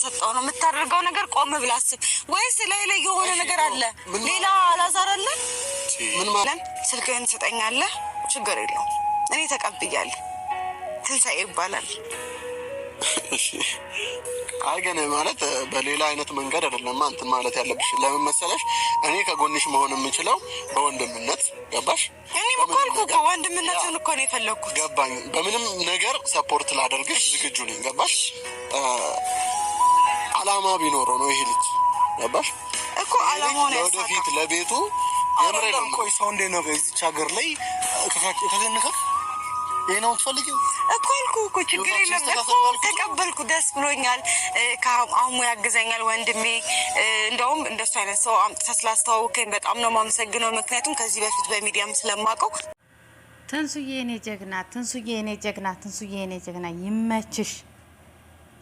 እየሰጠው ነው የምታደርገው ነገር ቆም ብላ አስብ። ወይስ ላይ የሆነ ነገር አለ? ሌላ አላዛር አለ? ምን ማለት ስልክህን ትሰጠኛለህ? ችግር የለውም እኔ ተቀብያለሁ። ትንሣኤ ይባላል። እሺ አይ ግን ማለት በሌላ አይነት መንገድ አይደለም እንትን ማለት ያለብሽ። ለምን መሰለሽ እኔ ከጎንሽ መሆን የምችለው በወንድምነት ገባሽ? እኔ እኮ ወንድምነትን እኮ ነው የፈለኩት። ገባኝ። በምንም ነገር ሰፖርት ላደርግሽ ዝግጁ ነኝ። ገባሽ? አላማ ቢኖረው ነው ይሄ ልጅ ገባሽ እኮ አላማው ነው ወደፊት ለቤቱ የምሬ ነው። ቆይ ሰው እንደ ነው በዚች ሀገር ላይ ከከነከ ይሄ ነው ትፈልጊው እኮ አልኩህ እኮ ችግር የለም እኮ ተቀበልኩ። ደስ ብሎኛል። ከአሁኑ ያግዘኛል ወንድሜ። እንደውም እንደሱ አይነት ሰው አምጥተህ ስላስተዋወቀኝ በጣም ነው የማመሰግነው። ምክንያቱም ከዚህ በፊት በሚዲያም ስለማውቀው። ትንሱዬ የኔ ጀግና፣ ትንሱዬ የኔ ጀግና፣ ትንሱዬ የኔ ጀግና ይመችሽ።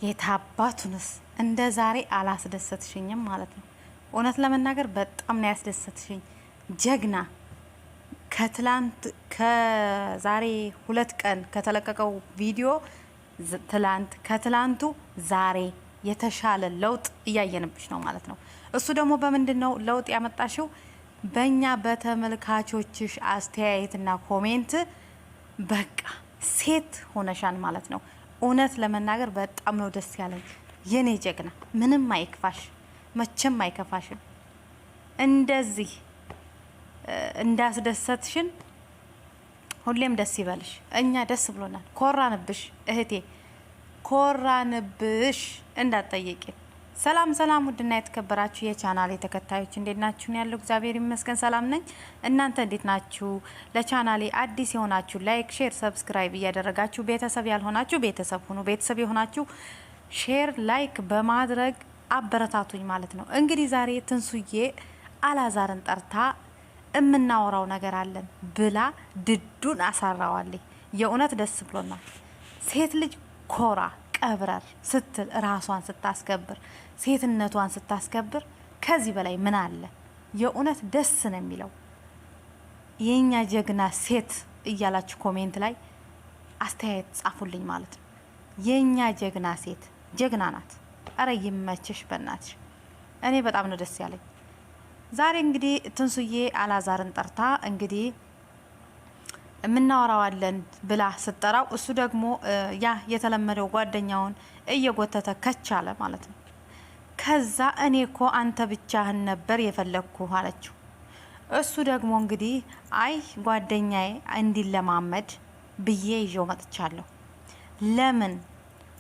የታባቱንስ እንደ ዛሬ አላስደሰትሽኝም ማለት ነው። እውነት ለመናገር በጣም ነው ያስደሰትሽኝ። ጀግና ከትላንት ከዛሬ 2 ቀን ከተለቀቀው ቪዲዮ ከትላንቱ ዛሬ የተሻለ ለውጥ እያየንብሽ ነው ማለት ነው። እሱ ደግሞ በምንድን ነው ለውጥ ያመጣሽው? በእኛ በተመልካቾችሽ አስተያየትና ኮሜንት በቃ ሴት ሆነሻን ማለት ነው። እውነት ለመናገር በጣም ነው ደስ ያለኝ የኔ ጀግና። ምንም አይክፋሽ፣ መቼም አይከፋሽም። እንደዚህ እንዳስደሰትሽን ሁሌም ደስ ይበልሽ። እኛ ደስ ብሎናል። ኮራንብሽ እህቴ፣ ኮራንብሽ እንዳትጠይቂ። ሰላም ሰላም፣ ውድና የተከበራችሁ የቻናሌ ተከታዮች እንዴት ናችሁ? ያለው እግዚአብሔር ይመስገን ሰላም ነኝ። እናንተ እንዴት ናችሁ? ለቻናሌ አዲስ የሆናችሁ ላይክ፣ ሼር፣ ሰብስክራይብ እያደረጋችሁ ቤተሰብ ያልሆናችሁ ቤተሰብ ሁኑ። ቤተሰብ የሆናችሁ ሼር፣ ላይክ በማድረግ አበረታቱኝ ማለት ነው። እንግዲህ ዛሬ ትንሱዬ አላዛርን ጠርታ እምናወራው ነገር አለን ብላ ድዱን አሳራዋለች። የእውነት ደስ ብሎናል። ሴት ልጅ ኮራ ቀብረር ስትል ራሷን ስታስከብር ሴትነቷን ስታስከብር ከዚህ በላይ ምን አለ? የእውነት ደስ ነው የሚለው። የኛ ጀግና ሴት እያላችሁ ኮሜንት ላይ አስተያየት ጻፉልኝ ማለት ነው። የኛ ጀግና ሴት ጀግና ናት። አረ ይመችሽ በእናትሽ። እኔ በጣም ነው ደስ ያለኝ። ዛሬ እንግዲህ ትንሱዬ አላዛርን ጠርታ እንግዲህ የምናወራዋለን ብላ ስትጠራው እሱ ደግሞ ያ የተለመደው ጓደኛውን እየጎተተ ከቻለ ማለት ነው። ከዛ እኔ እኮ አንተ ብቻህን ነበር የፈለግኩ አለችው። እሱ ደግሞ እንግዲህ አይ ጓደኛዬ እንዲለማመድ ብዬ ይዤው መጥቻለሁ። ለምን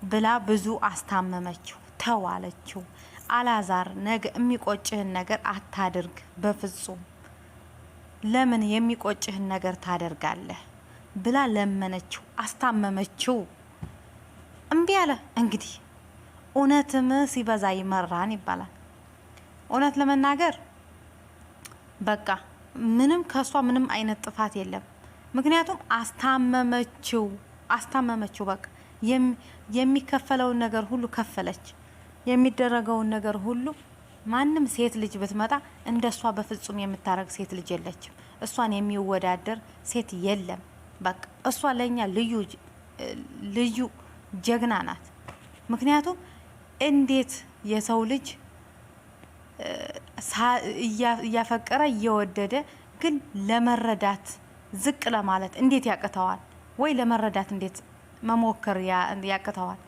ብላ ብዙ አስታመመችው፣ ተዋለችው። አላዛር ነገ የሚቆጭህን ነገር አታድርግ በፍጹም። ለምን የሚቆጭህን ነገር ታደርጋለህ ብላ ለመነችው፣ አስታመመችው። እምቢ አለ። እንግዲህ እውነትም ሲበዛ ይመራን ይባላል። እውነት ለመናገር በቃ ምንም ከሷ ምንም አይነት ጥፋት የለም። ምክንያቱም አስታመመችው። በቃ የሚከፈለውን ነገር ሁሉ ከፈለች። የሚደረገውን ነገር ሁሉ ማንም ሴት ልጅ ብትመጣ እንደሷ በፍጹም የምታረግ ሴት ልጅ የለችም። እሷን የሚወዳደር ሴት የለም። በቃ እሷ ለኛ ልዩ ጀግና ናት። ምክንያቱም እንዴት የሰው ልጅ እያፈቀረ እየወደደ ግን ለመረዳት ዝቅ ለማለት እንዴት ያቅተዋል? ወይ ለመረዳት እንዴት መሞከር ያቅተዋል?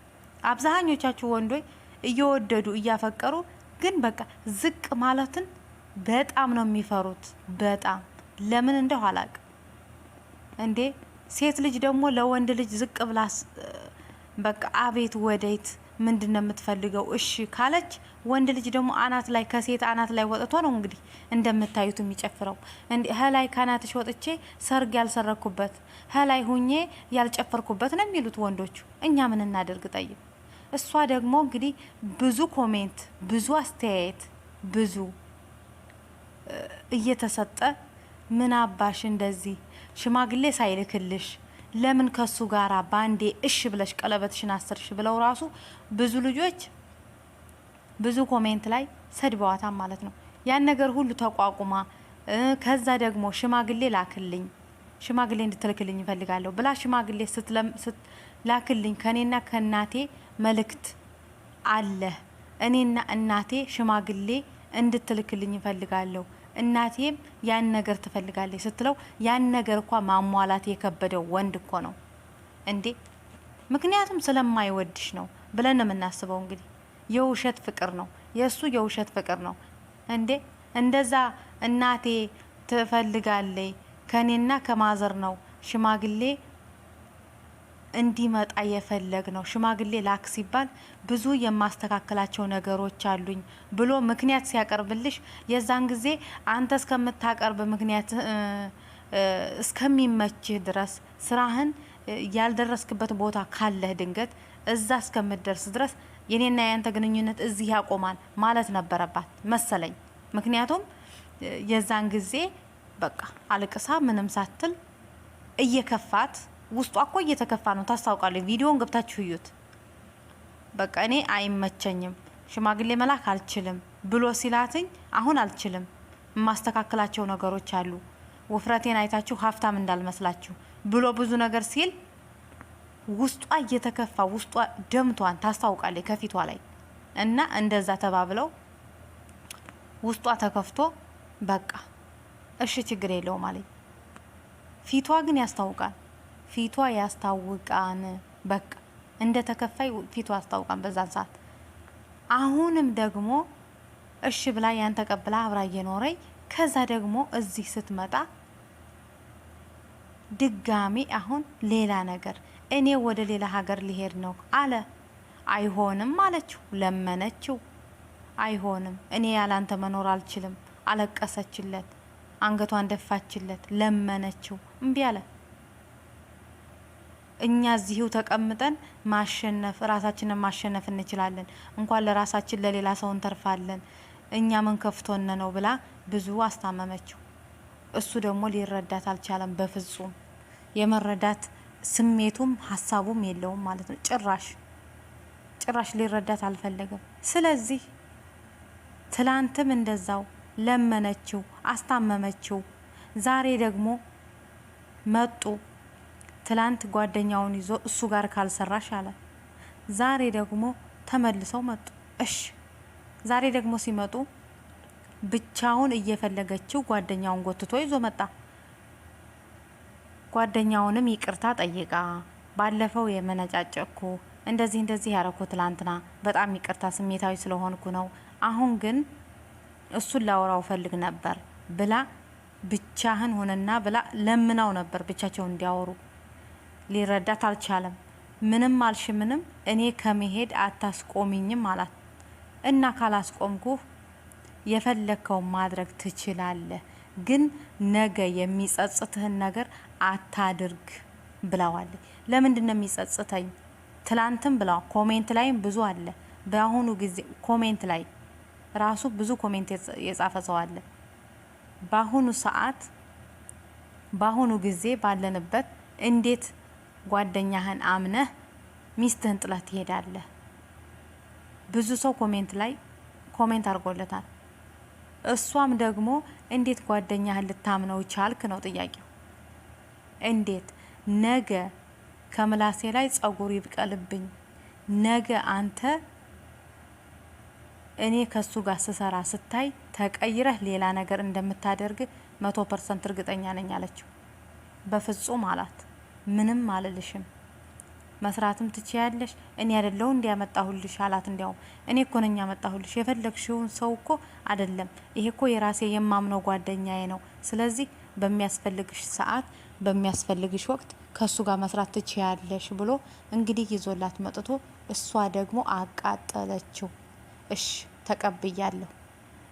አብዛኞቻችሁ ወንዶች እየወደዱ እያፈቀሩ ግን በቃ ዝቅ ማለትን በጣም ነው የሚፈሩት። በጣም ለምን እንደው አላውቅም። እንዴ ሴት ልጅ ደግሞ ለወንድ ልጅ ዝቅ ብላስ በቃ አቤት ወዴት ምንድነው የምትፈልገው? እሺ ካለች ወንድ ልጅ ደግሞ አናት ላይ ከሴት አናት ላይ ወጥቶ ነው እንግዲህ እንደምታዩት የሚጨፍረው። እንዴ ሀላይ ካናትሽ ወጥቼ ሰርግ ያልሰረኩበት ሀላይ ሁኜ ያልጨፈርኩበት ነው የሚሉት ወንዶቹ። እኛ ምን እናደርግ? ጠይቅ። እሷ ደግሞ እንግዲህ ብዙ ኮሜንት፣ ብዙ አስተያየት፣ ብዙ እየተሰጠ ምን አባሽ እንደዚህ ሽማግሌ ሳይልክልሽ ለምን ከሱ ጋራ ባንዴ እሺ ብለሽ ቀለበትሽን አሰርሽ ብለው ራሱ ብዙ ልጆች ብዙ ኮሜንት ላይ ሰድበዋታል ማለት ነው። ያን ነገር ሁሉ ተቋቁማ ከዛ ደግሞ ሽማግሌ ላክልኝ፣ ሽማግሌ እንድትልክልኝ ይፈልጋለሁ ብላ ሽማግሌ ላክልኝ ከኔና ከናቴ መልእክት አለ እኔና እናቴ ሽማግሌ እንድትልክልኝ እፈልጋለሁ። እናቴም ያን ነገር ትፈልጋለች ስትለው ያን ነገር እንኳ ማሟላት የከበደው ወንድ እኮ ነው እንዴ። ምክንያቱም ስለማይወድሽ ነው ብለን ነው የምናስበው። እንግዲህ የውሸት ፍቅር ነው የእሱ የውሸት ፍቅር ነው እንዴ። እንደዛ እናቴ ትፈልጋለች ከኔና ከማዘር ነው ሽማግሌ እንዲመጣ የፈለግ ነው። ሽማግሌ ላክ ሲባል ብዙ የማስተካከላቸው ነገሮች አሉኝ ብሎ ምክንያት ሲያቀርብልሽ የዛን ጊዜ አንተ እስከምታቀርብ ምክንያት እስከሚመችህ ድረስ ስራህን ያልደረስክበት ቦታ ካለህ ድንገት እዛ እስከምትደርስ ድረስ የኔና ያንተ ግንኙነት እዚህ ያቆማል ማለት ነበረባት መሰለኝ። ምክንያቱም የዛን ጊዜ በቃ አልቅሳ ምንም ሳትል እየከፋት ውስጧ እኮ እየተከፋ ነው ታስታውቃለች። ቪዲዮን ገብታችሁ እዩት። በቃ እኔ አይመቸኝም ሽማግሌ መላክ አልችልም ብሎ ሲላትኝ አሁን አልችልም የማስተካከላቸው ነገሮች አሉ ውፍረቴን አይታችሁ ሀፍታም እንዳልመስላችሁ ብሎ ብዙ ነገር ሲል ውስጧ እየተከፋ ውስጧ ደምቷን ታስታውቃለች ከፊቷ ላይ እና እንደዛ ተባብለው ውስጧ ተከፍቶ በቃ እሺ ችግር የለውም ማለት ፊቷ ግን ያስታውቃል። ፊቷ ያስታውቃን በቃ እንደ ተከፋይ ፊቷ ያስታውቃን በዛን ሰዓት። አሁንም ደግሞ እሺ ብላ ያን ተቀብላ አብራ እየኖረኝ ከዛ ደግሞ እዚህ ስትመጣ ድጋሚ አሁን ሌላ ነገር እኔ ወደ ሌላ ሀገር ሊሄድ ነው አለ። አይሆንም አለችው፣ ለመነችው። አይሆንም እኔ ያላንተ መኖር አልችልም አለቀሰችለት፣ አንገቷን ደፋችለት፣ ለመነችው፣ እምቢ አለ። እኛ እዚሁ ተቀምጠን ማሸነፍ ራሳችንን ማሸነፍ እንችላለን፣ እንኳን ለራሳችን ለሌላ ሰው እንተርፋለን፣ እኛ ምን ከፍቶን ነው ብላ ብዙ አስታመመችው። እሱ ደግሞ ሊረዳት አልቻለም። በፍጹም የመረዳት ስሜቱም ሀሳቡም የለውም ማለት ነው። ጭራሽ ሊረዳት አልፈለገም። ስለዚህ ትላንትም እንደዛው ለመነችው፣ አስታመመችው። ዛሬ ደግሞ መጡ። ትላንት ጓደኛውን ይዞ እሱ ጋር ካልሰራሽ አለ። ዛሬ ደግሞ ተመልሰው መጡ። እሺ ዛሬ ደግሞ ሲመጡ ብቻውን እየፈለገችው ጓደኛውን ጎትቶ ይዞ መጣ። ጓደኛውንም ይቅርታ ጠይቃ ባለፈው የመነጫጨኩ እንደዚህ ያረኩ ትላንትና በጣም ይቅርታ ስሜታዊ ስለሆንኩ ነው፣ አሁን ግን እሱን ላወራው ፈልግ ነበር ብላ ብቻህን ሆነና ብላ ለምናው ነበር ብቻቸው እንዲያወሩ። ሊረዳት አልቻለም። ምንም አልሽ ምንም እኔ ከመሄድ አታስቆሚኝም አላት። እና ካላስቆምኩ የፈለከው ማድረግ ትችላለህ፣ ግን ነገ የሚጸጽትህን ነገር አታድርግ ብላዋለች። ለምንድን ነው የሚጸጽተኝ? ትላንትም ብላ ኮሜንት ላይም ብዙ አለ። በአሁኑ ጊዜ ኮሜንት ላይ ራሱ ብዙ ኮሜንት የጻፈ ሰው አለ። በአሁኑ ሰዓት በአሁኑ ጊዜ ባለንበት እንዴት ጓደኛህን አምነህ ሚስትህን ጥለህ ትሄዳለህ? ብዙ ሰው ኮሜንት ላይ ኮሜንት አድርጎለታል። እሷም ደግሞ እንዴት ጓደኛህን ልታምነው ቻልክ ነው ጥያቄው። እንዴት ነገ ከምላሴ ላይ ጸጉር ይብቀልብኝ፣ ነገ አንተ እኔ ከሱ ጋር ስሰራ ስታይ ተቀይረህ ሌላ ነገር እንደምታደርግ 100% እርግጠኛ ነኝ አለችው። በፍጹም አላት። ምንም አልልሽም፣ መስራትም ትችያለሽ፣ እኔ አይደለው እንዲያመጣሁልሽ አላት። እንዲያውም እኔ እኮ ነኝ ያመጣሁልሽ፣ የፈለግሽውን ሰው እኮ አይደለም፣ ይሄ እኮ የራሴ የማምነው ጓደኛዬ ነው። ስለዚህ በሚያስፈልግሽ ሰዓት በሚያስፈልግሽ ወቅት ከሱ ጋር መስራት ትችያለሽ ብሎ እንግዲህ ይዞላት መጥቶ እሷ ደግሞ አቃጠለችው። እሺ ተቀብያለሁ፣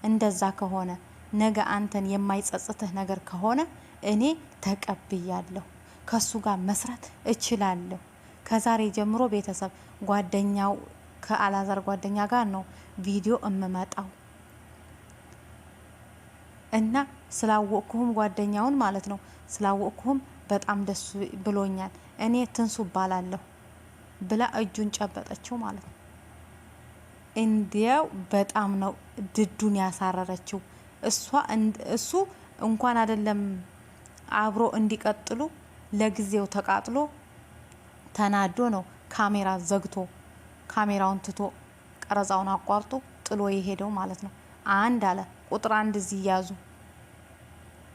እንደዛ ከሆነ ነገ አንተን የማይጸጽትህ ነገር ከሆነ እኔ ተቀብያለሁ፣ ከሱ ጋር መስራት እችላለሁ። ከዛሬ ጀምሮ ቤተሰብ ጓደኛው ከአላዛር ጓደኛ ጋር ነው ቪዲዮ እምመጣው እና ስላወቅኩህም ጓደኛውን ማለት ነው ስላወቅኩህም በጣም ደስ ብሎኛል። እኔ ትንሱ እባላለሁ ብላ እጁን ጨበጠችው ማለት ነው። እንዲያው በጣም ነው ድዱን ያሳረረችው። እሱ እንኳን አይደለም አብሮ እንዲቀጥሉ ለጊዜው ተቃጥሎ ተናዶ ነው ካሜራ ዘግቶ ካሜራውን ትቶ ቀረጻውን አቋርጦ ጥሎ የሄደው ማለት ነው። አንድ አለ ቁጥር 1 እዚህ ያዙ።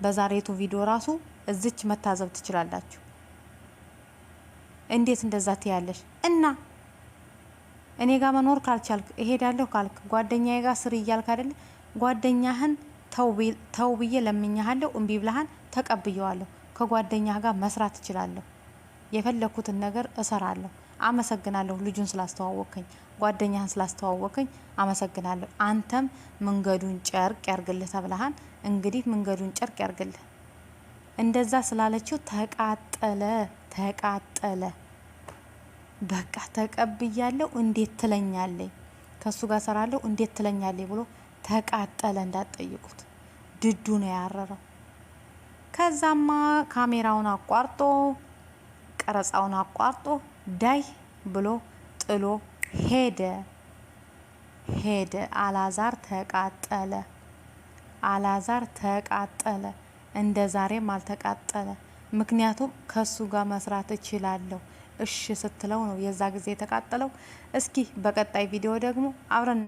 በዛሬቱ ቪዲዮ ራሱ እዚች መታዘብ ትችላላችሁ። እንዴት እንደዛ ትያለሽ? እና እኔ ጋር መኖር ካልቻልክ እሄዳለሁ ካልክ ጓደኛዬ ጋር ስር እያልክ አይደል? ጓደኛህን ተው ብዬ ለምኛለሁ፣ እምቢ ብለሃን ተቀብየዋለሁ። ከጓደኛህ ጋር መስራት እችላለሁ። የፈለኩትን ነገር እሰራለሁ። አመሰግናለሁ ልጁን ስላስተዋወቀኝ፣ ጓደኛህን ስላስተዋወቀኝ አመሰግናለሁ። አንተም መንገዱን ጨርቅ ያርግልህ ተብለሃን፣ እንግዲህ መንገዱን ጨርቅ ያርግልህ። እንደዛ ስላለችው ተቃጠለ። በቃ ተቀብያለሁ እንዴት ትለኛለኝ? ከሱ ጋር ሰራለሁ እንዴት ትለኛለኝ ብሎ ተቃጠለ። እንዳትጠይቁት ድዱ ነው ያረረው። ከዛማ ካሜራውን አቋርጦ ቀረጻውን አቋርጦ ዳይ ብሎ ጥሎ ሄደ። አላዛር ተቃጠለ። እንደ ዛሬም አልተቃጠለ። ምክንያቱም ከሱ ጋር መስራት እችላለሁ እሺ ስትለው ነው የዛ ጊዜ የተቃጠለው። እስኪ በቀጣይ ቪዲዮ ደግሞ አብረን